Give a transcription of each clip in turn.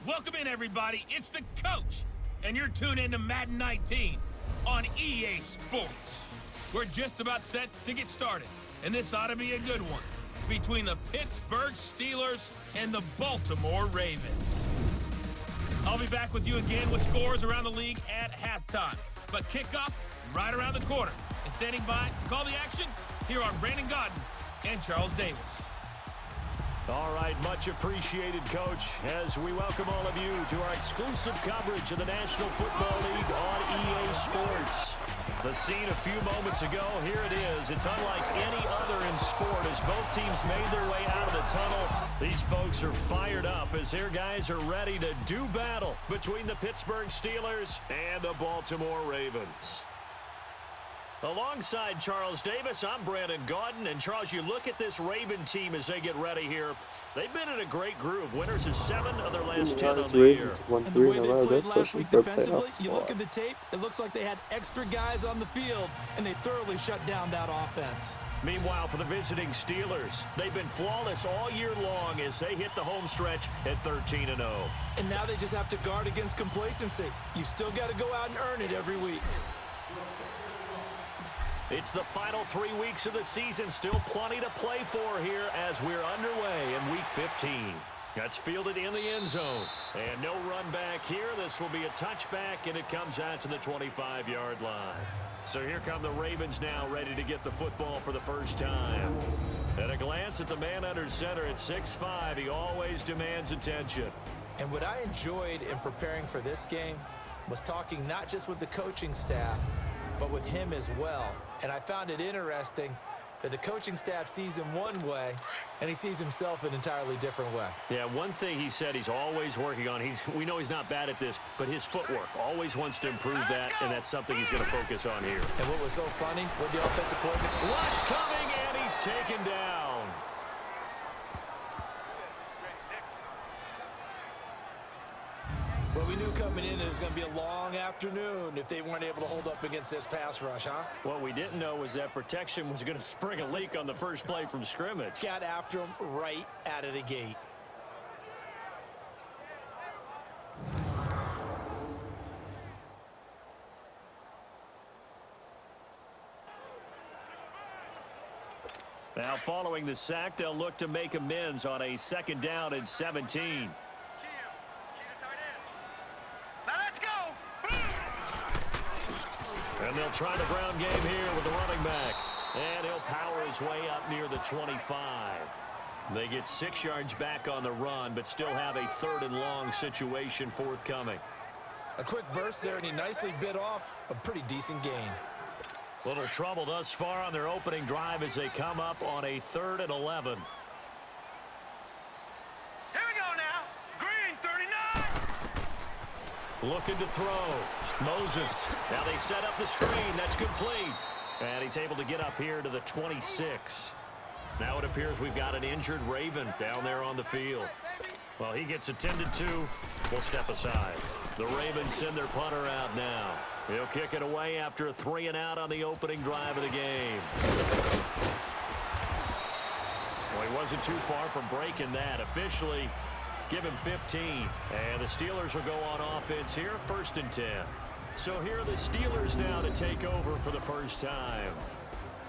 Welcome in, everybody. It's the coach, and you're tuned in to Madden 19 on EA Sports. We're just about set to get started, and this ought to be a good one between the Pittsburgh Steelers and the Baltimore Ravens. I'll be back with you again with scores around the league at halftime, but kickoff right around the corner. And standing by to call the action, here are Brandon Godden and Charles Davis. All right, much appreciated, Coach, as we welcome all of you to our exclusive coverage of the National Football League on EA Sports. The scene a few moments ago, here it is. It's unlike any other in sport as both teams made their way out of the tunnel. These folks are fired up as their guys are ready to do battle between the Pittsburgh Steelers and the Baltimore Ravens. Alongside Charles Davis, I'm Brandon Godden. And, Charles, you look at this Raven team as they get ready here. They've been in a great groove. Winners of 7 of their last 10 on the year. And the way they played last week defensively, you look at the tape, it looks like they had extra guys on the field, and they thoroughly shut down that offense. Meanwhile, for the visiting Steelers, they've been flawless all year long as they hit the home stretch at 13-0. And now they just have to guard against complacency. You still got to go out and earn it every week. It's the final 3 weeks of the season. Still plenty to play for here as we're underway in Week 15. That's fielded in the end zone. And no run back here. This will be a touchback, and it comes out to the 25-yard line. So here come the Ravens now, ready to get the football for the first time. At a glance at the man under center at 6'5", he always demands attention. And what I enjoyed in preparing for this game was talking not just with the coaching staff, but with him as well. And I found it interesting that the coaching staff sees him one way, and he sees himself an entirely different way. Yeah, one thing he said he's always working on, we know he's not bad at this, but his footwork, always wants to improve that, and that's something he's going to focus on here. And what was so funny with the offensive coordinator? Rush coming, and he's taken down. Well, we knew coming in it was going to be a long afternoon if they weren't able to hold up against this pass rush, huh? What we didn't know was that protection was going to spring a leak on the first play from scrimmage. Got after him right out of the gate. Now, following the sack, they'll look to make amends on a 2nd down and 17. And they'll try the ground game here with the running back. And he'll power his way up near the 25. They get 6 yards back on the run, but still have a 3rd and long situation forthcoming. A quick burst there, and he nicely bit off a pretty decent gain. Little trouble thus far on their opening drive as they come up on a 3rd and 11. Here we go now. Green 39. Looking to throw. Moses. Now they set up the screen. That's complete. And he's able to get up here to the 26. Now it appears we've got an injured Raven down there on the field. Well, he gets attended to. We'll step aside. The Ravens send their punter out now. He'll kick it away after a 3-and-out on the opening drive of the game. Well, he wasn't too far from breaking that. Officially, give him 15. And the Steelers will go on offense here, 1st and 10. So here are the Steelers now to take over for the first time.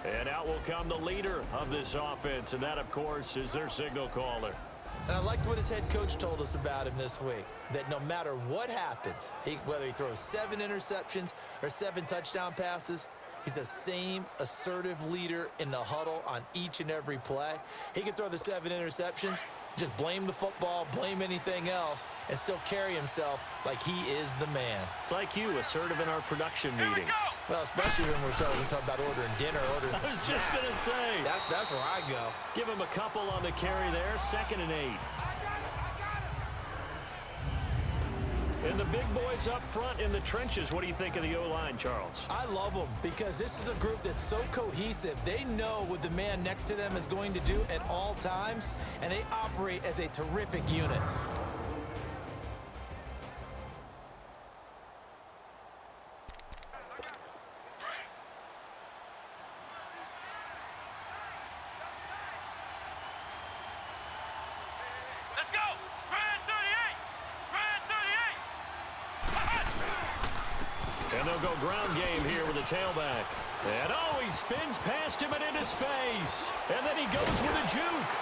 And out will come the leader of this offense, and that, of course, is their signal caller. And I liked what his head coach told us about him this week, that no matter what happens, whether he throws 7 interceptions or 7 touchdown passes, he's the same assertive leader in the huddle on each and every play. He can throw the 7 interceptions, just blame the football, blame anything else, and still carry himself like he is the man. It's like you, assertive in our production meetings. Well, especially when we talk about ordering dinner, ordering some snacks. I was just going to say. That's where I go. Give him a couple on the carry there, 2nd and 8. And the big boys up front in the trenches, what do you think of the O-line, Charles? I love them because this is a group that's so cohesive. They know what the man next to them is going to do at all times, and they operate as a terrific unit. And they'll go ground game here with a tailback. And oh, he spins past him and into space. And then he goes with a juke.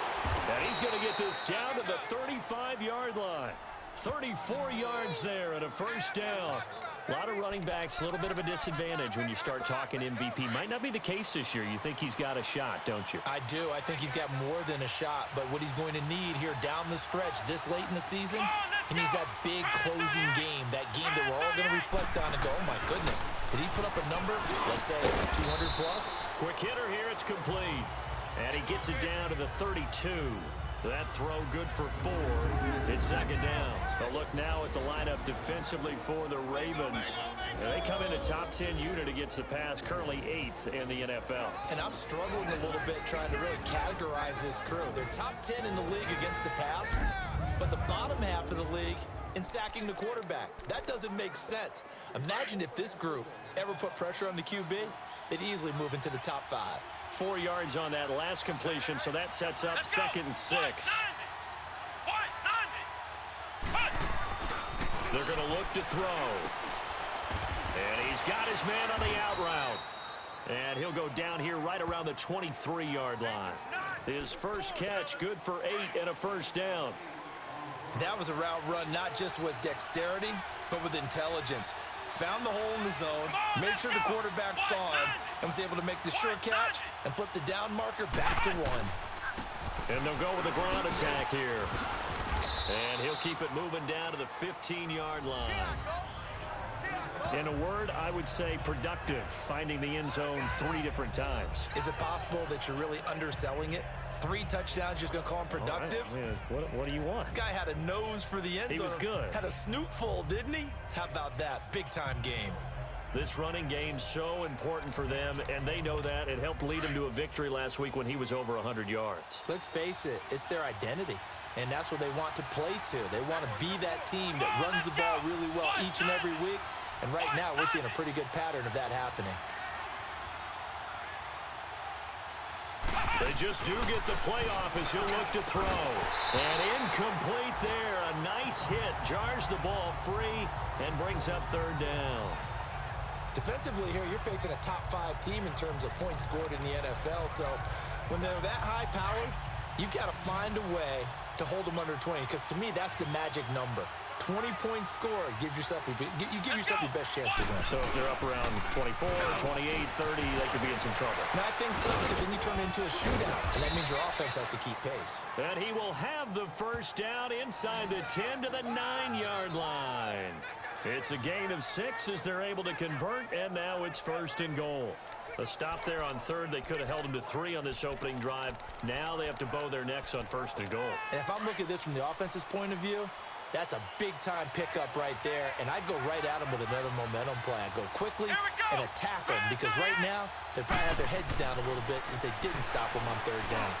And he's going to get this down to the 35-yard line. 34 yards there and a first down. A lot of running backs, a little bit of a disadvantage when you start talking MVP. Might not be the case this year. You think he's got a shot, don't you? I do. I think he's got more than a shot. But what he's going to need here down the stretch this late in the season, he needs that big closing game, that game that we're all going to reflect on and go, oh, my goodness, did he put up a number, let's say 200 plus? Quick hitter here, it's complete. And he gets it down to the 32. That throw good for 4. It's second down. A look now at the lineup defensively for the Ravens. And they come in a top 10 unit against the pass, currently 8th in the NFL. And I'm struggling a little bit trying to really categorize this crew. They're top 10 in the league against the pass, but the bottom half of the league in sacking the quarterback. That doesn't make sense. Imagine if this group ever put pressure on the QB, they'd easily move into the top 5. 4 yards on that last completion, so that sets up 2nd and 6. They're going to look to throw. And he's got his man on the out route. And he'll go down here right around the 23-yard line. His first catch, good for 8 and a first down. That was a route run not just with dexterity, but with intelligence. Found the hole in the zone, made sure the quarterback saw him, and was able to make the sure catch and flip the down marker back to 1. And they'll go with a ground attack here. And he'll keep it moving down to the 15-yard line. In a word, I would say productive, finding the end zone 3 different times. Is it possible that you're really underselling it? 3 touchdowns, just going to call him productive? Right. What do you want? This guy had a nose for the end zone. He was good. Had a snoot full, didn't he? How about that? Big-time game. This running game's so important for them, and they know that. It helped lead them to a victory last week when he was over 100 yards. Let's face it, it's their identity, and that's what they want to play to. They want to be that team that runs the ball really well each and every week, and right now we're seeing a pretty good pattern of that happening. They just do get the playoff as he'll look to throw. And incomplete there. A nice hit. Jars the ball free and brings up 3rd down. Defensively here, you're facing a top 5 team in terms of points scored in the NFL. So when they're that high-powered, you've got to find a way to hold them under 20. Because to me, that's the magic number. 20-point score gives yourself you give yourself your best chance to win. So if they're up around 24, 28, 30, they could be in some trouble. And I think so, because then you turn it into a shootout, and that means your offense has to keep pace. And he will have the first down inside the 10 to the 9-yard line. It's a gain of 6 as they're able to convert, and now it's 1st and goal. A stop there on 3rd. They could have held him to 3 on this opening drive. Now they have to bow their necks on 1st and goal. And if I'm looking at this from the offense's point of view, that's a big-time pickup right there, and I'd go right at him with another momentum play. I'd go quickly and attack them, because right now they probably have their heads down a little bit since they didn't stop him on 3rd down.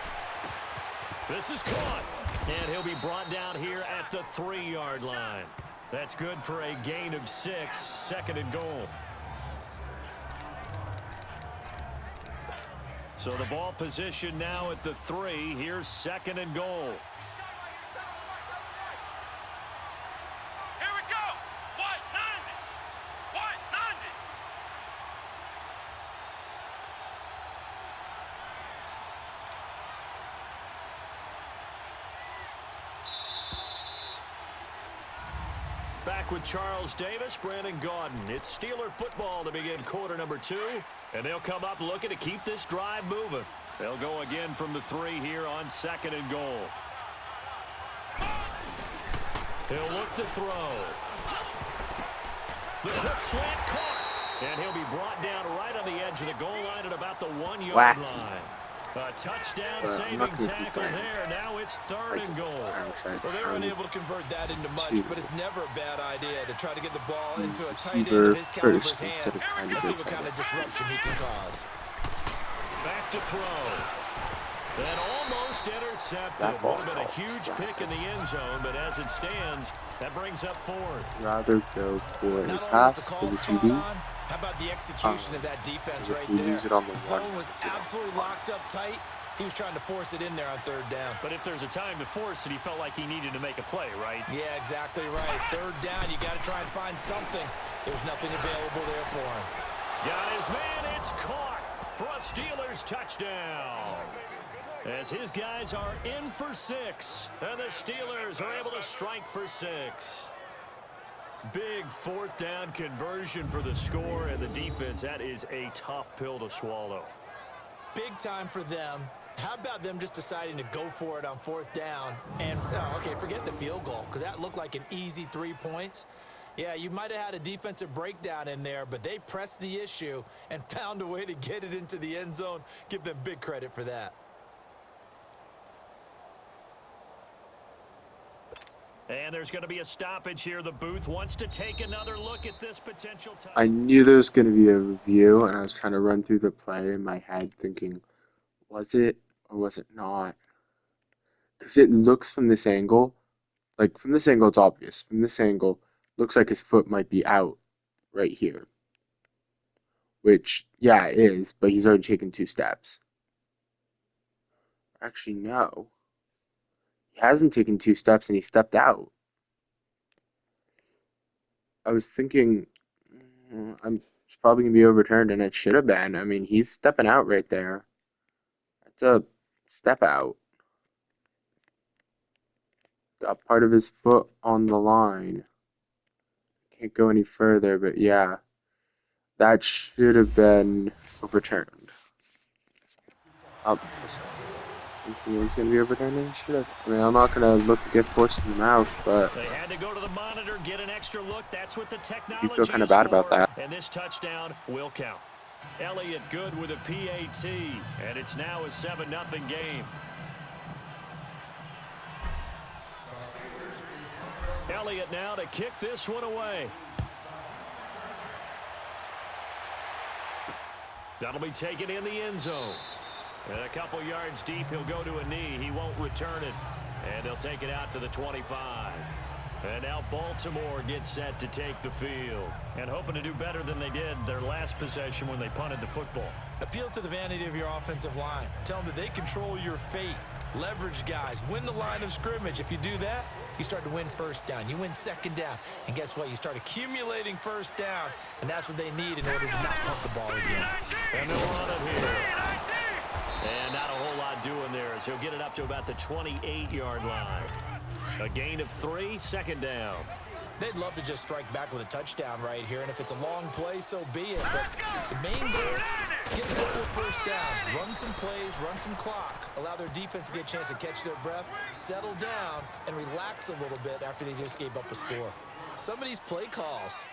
This is caught, and he'll be brought down here at the 3-yard line. That's good for a gain of 6, 2nd and goal. So the ball position now at the 3. Here's 2nd and goal. Back with Charles Davis, Brandon Gaudin. It's Steeler football to begin quarter number 2, and they'll come up looking to keep this drive moving. They'll go again from the 3 here on 2nd and goal. He'll look to throw. The quick slant caught, and he'll be brought down right on the edge of the goal line at about the 1-yard line. A touchdown But I'm not saving going to tackle complain. there. Now it's third I and just goal. Well, they were unable to convert that into much, to but it's never a bad idea to try to get the ball the into a tight end receiver of his caliber's first instead hands of trying to and go see what tight kind end. of disruption he can cause. Back to throw. That almost intercepted. That ball Would have been a helps. huge pick in the end zone, but as it stands, that brings up fourth. Rather go for a Not only was the pass for call the spot TD. on, how about the execution of that defense If right we there? lose it on the Zone one, was absolutely locked up tight. He was trying to force it in there on third down. But if there's a time to force it, he felt like he needed to make a play, right? Yeah, exactly right. Third down, you got to try and find something. There's nothing available there for him. Got his man, it's caught for a Steelers touchdown. As his guys are in for 6, and the Steelers are able to strike for 6. Big fourth down conversion for the score, and the defense, that is a tough pill to swallow. Big time for them. How about them just deciding to go for it on fourth down? And, okay, forget the field goal, because that looked like an easy 3 points. Yeah, you might have had a defensive breakdown in there, but they pressed the issue and found a way to get it into the end zone. Give them big credit for that. And there's going to be a stoppage here. The booth wants to take another look at this potential time. I knew there was going to be a review, and I was trying to run through the play in my head thinking, was it or was it not? Because it looks from this angle, like from this angle it's obvious. From this angle, looks like his foot might be out right here. Which, yeah, it is, but he's already taken 2 steps. Actually, no. He hasn't taken 2 steps and he stepped out. I was thinking, it's probably going to be overturned, and it should have been. I mean, he's stepping out right there. That's a step out. Got part of his foot on the line. Can't go any further, but yeah. That should have been overturned. Thinking it was going to be overturned, and it should have. I mean, I'm not going to look to get forced in the mouth, but They had to go to the monitor, get an extra look. That's what the technology you feel kind of is bad for. about that. And this touchdown will count. Elliott good with a PAT, and it's now a 7-0 game. Elliott now to kick this one away. That'll be taken in the end zone. And a couple yards deep, he'll go to a knee. He won't return it. And they'll take it out to the 25. And now Baltimore gets set to take the field. And hoping to do better than they did their last possession when they punted the football. Appeal to the vanity of your offensive line. Tell them that they control your fate. Leverage guys. Win the line of scrimmage. If you do that, you start to win first down. You win second down. And guess what? You start accumulating first downs. And that's what they need in order to not pump the ball again. And they'll run it here. And not a whole lot doing there as he'll get it up to about the 28-yard line. A gain of 3, second down. They'd love to just strike back with a touchdown right here, and if it's a long play, so be it. But the main goal, get a couple of first downs, run some plays, run some clock, allow their defense to get a chance to catch their breath, settle down, and relax a little bit after they just gave up a score. Some of these play calls,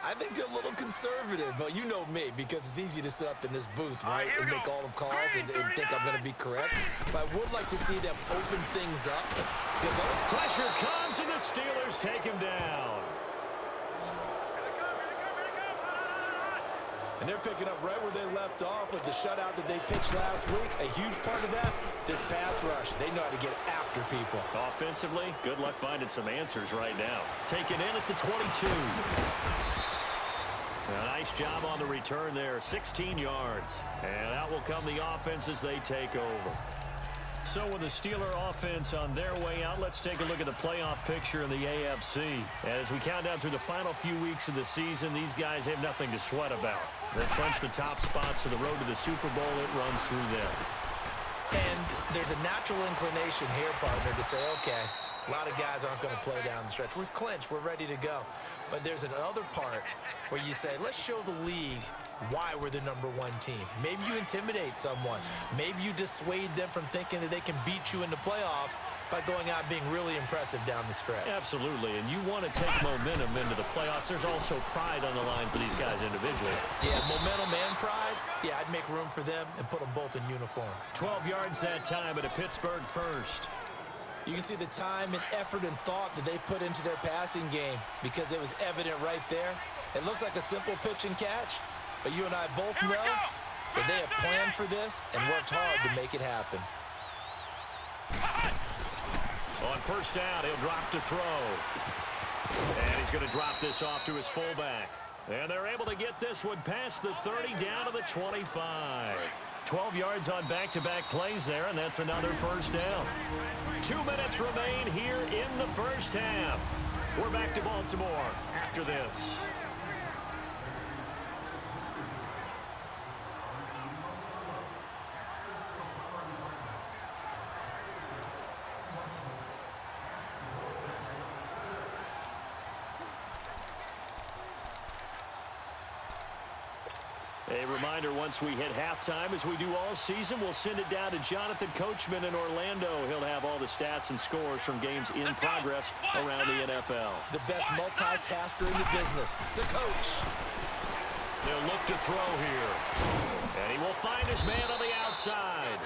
I think they're a little conservative, but you know me, because it's easy to sit up in this booth, right, and make all the calls and think I'm going to be correct. But I would like to see them open things up. Because pressure comes, and the Steelers take him down. And they're picking up right where they left off with the shutout that they pitched last week. A huge part of that, this pass rush. They know how to get after people. Offensively, good luck finding some answers right now. Taken in at the 22. A nice job on the return there, 16 yards. And out will come the offense as they take over. So with the Steeler offense on their way out, let's take a look at the playoff picture in the AFC. As we count down through the final few weeks of the season, these guys have nothing to sweat about. They clinch the top spots to the road to the Super Bowl. It runs through them. And there's a natural inclination here, partner, to say, okay, A lot of guys aren't going to play down the stretch. We've clinched. We're ready to go. But there's another part where you say, let's show the league why we're the #1 team. Maybe you intimidate someone. Maybe you dissuade them from thinking that they can beat you in the playoffs by going out and being really impressive down the stretch. Absolutely, and you want to take momentum into the playoffs. There's also pride on the line for these guys individually. Yeah, momentum and pride. Yeah, I'd make room for them and put them both in uniform. 12 yards that time at a Pittsburgh first. You can see the time and effort and thought that they put into their passing game because it was evident right there. It looks like a simple pitch and catch, but you and I both know that they have planned for this and worked hard to make it happen. On first down, he'll drop to throw. And he's going to drop this off to his fullback. And they're able to get this one past the 30 down to the 25. 12 yards on back-to-back plays there, and that's another first down. 2 minutes remain here in the first half. We're back to Baltimore after this. A reminder, once we hit halftime, as we do all season, we'll send it down to Jonathan Coachman in Orlando. He'll have all the stats and scores from games in progress around the NFL. The best multitasker in the business, the coach. They'll look to throw here. And he will find his man on the outside.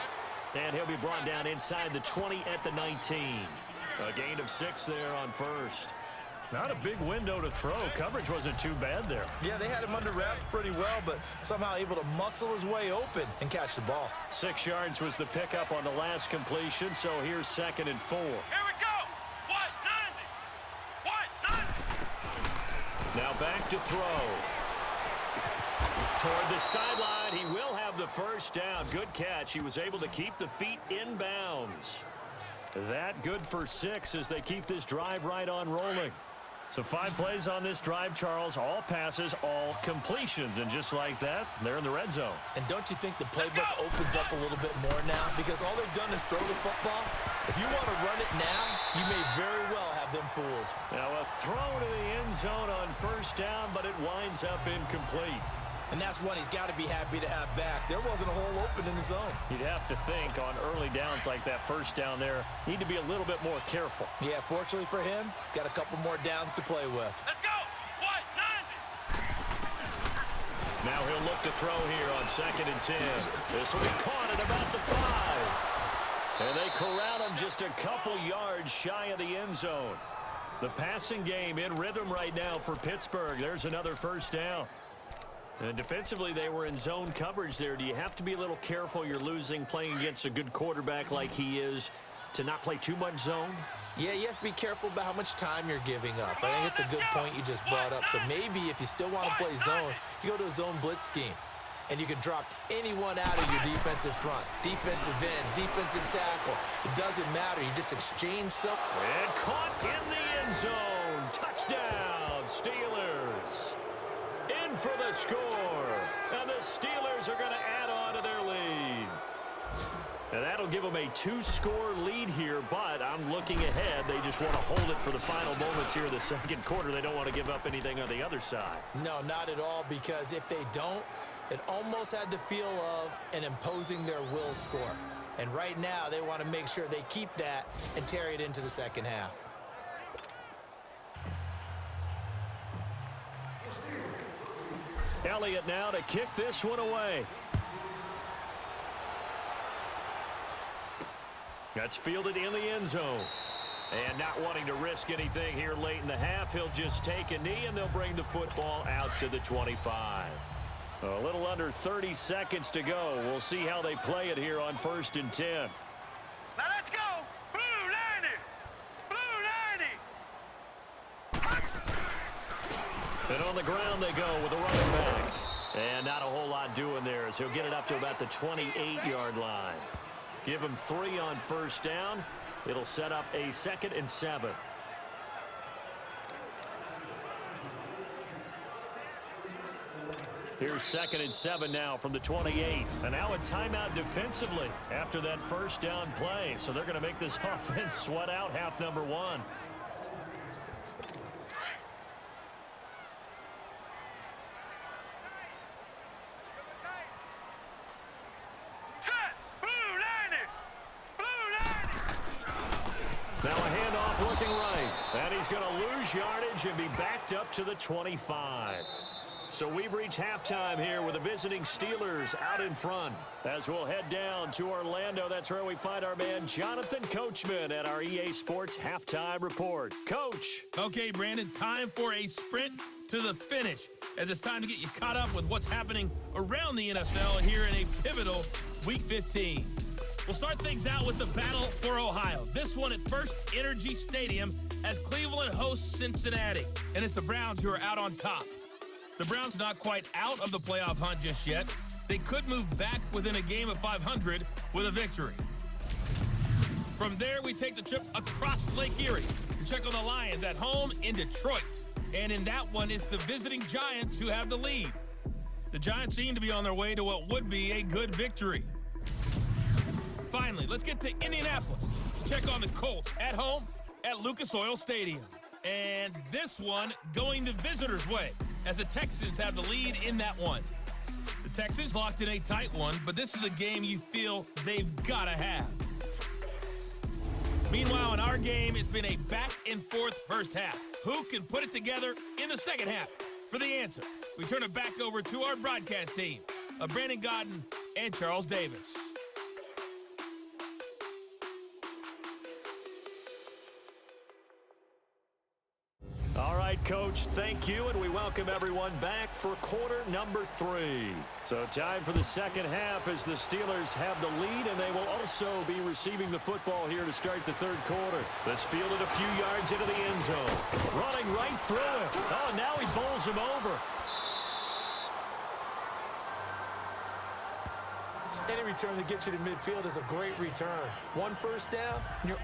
And he'll be brought down inside the 20 at the 19. A gain of 6 there on first. Not a big window to throw. Coverage wasn't too bad there. Yeah, they had him under wraps pretty well, but somehow able to muscle his way open and catch the ball. 6 yards was the pickup on the last completion, so here's 2nd and 4. Here we go. What? 90. What? 90. Now back to throw. Toward the sideline, he will have the first down. Good catch. He was able to keep the feet in bounds. That good for 6 as they keep this drive right on rolling. So 5 plays on this drive, Charles. All passes, all completions. And just like that, they're in the red zone. And don't you think the playbook opens up a little bit more now? Because all they've done is throw the football. If you want to run it now, you may very well have them fooled. Now a throw to the end zone on first down, but it winds up incomplete. And that's one he's got to be happy to have back. There wasn't a hole open in the zone. You'd have to think on early downs like that first down there, need to be a little bit more careful. Yeah, fortunately for him, got a couple more downs to play with. Let's go. What? 90. Now he'll look to throw here on 2nd and 10. This will be caught at about the 5. And they corral him just a couple yards shy of the end zone. The passing game in rhythm right now for Pittsburgh. There's another first down. And defensively, they were in zone coverage there. Do you have to be a little careful? You're losing playing against a good quarterback like he is to not play too much zone? Yeah, you have to be careful about how much time you're giving up. I think it's a good point you just brought up. So maybe if you still want to play zone, you go to a zone blitz scheme. And you can drop anyone out of your defensive front. Defensive end, defensive tackle. It doesn't matter. You just exchange some. And caught in the end zone. Touchdown, Steelers. In for the score. And the Steelers are going to add on to their lead. And that'll give them a 2-score lead here, but I'm looking ahead. They just want to hold it for the final moments here in the second quarter. They don't want to give up anything on the other side. No, not at all, because if they don't, it almost had the feel of an imposing their will score. And right now, they want to make sure they keep that and carry it into the second half. Elliott now to kick this one away. That's fielded in the end zone. And not wanting to risk anything here late in the half, he'll just take a knee and they'll bring the football out to the 25. A little under 30 seconds to go. We'll see how they play it here on 1st and 10. Now let's go. Blue 90. Blue 90. And on the ground they go with a running back. And not a whole lot doing there as he'll get it up to about the 28-yard line. Give him 3 on first down. It'll set up a 2nd and 7. Here's 2nd and 7 now from the 28. And now a timeout defensively after that first down play. So they're going to make this offense sweat out half number one. Now a handoff looking right. And he's going to lose yardage and be backed up to the 25. So we've reached halftime here with the visiting Steelers out in front. As we'll head down to Orlando, that's where we find our man Jonathan Coachman at our EA Sports Halftime Report. Coach. Okay, Brandon, time for a sprint to the finish, as it's time to get you caught up with what's happening around the NFL here in a pivotal Week 15. We'll start things out with the battle for Ohio. This one at First Energy Stadium as Cleveland hosts Cincinnati. And it's the Browns who are out on top. The Browns not quite out of the playoff hunt just yet. They could move back within a game of 500 with a victory. From there, we take the trip across Lake Erie to check on the Lions at home in Detroit. And in that one, it's the visiting Giants who have the lead. The Giants seem to be on their way to what would be a good victory. Finally, let's get to Indianapolis to check on the Colts at home at Lucas Oil Stadium. And this one going the visitors' way, as the Texans have the lead in that one. The Texans locked in a tight one, but this is a game you feel they've got to have. Meanwhile, in our game, it's been a back-and-forth first half. Who can put it together in the second half? For the answer, we turn it back over to our broadcast team of Brandon Godden and Charles Davis. All right, Coach, thank you, and we welcome everyone back for quarter number 3. So time for the second half as the Steelers have the lead, and they will also be receiving the football here to start the third quarter. This fielded a few yards into the end zone. Running right through it. Oh, now he bowls him over. Any return that gets you to midfield is a great return. One first down, and you're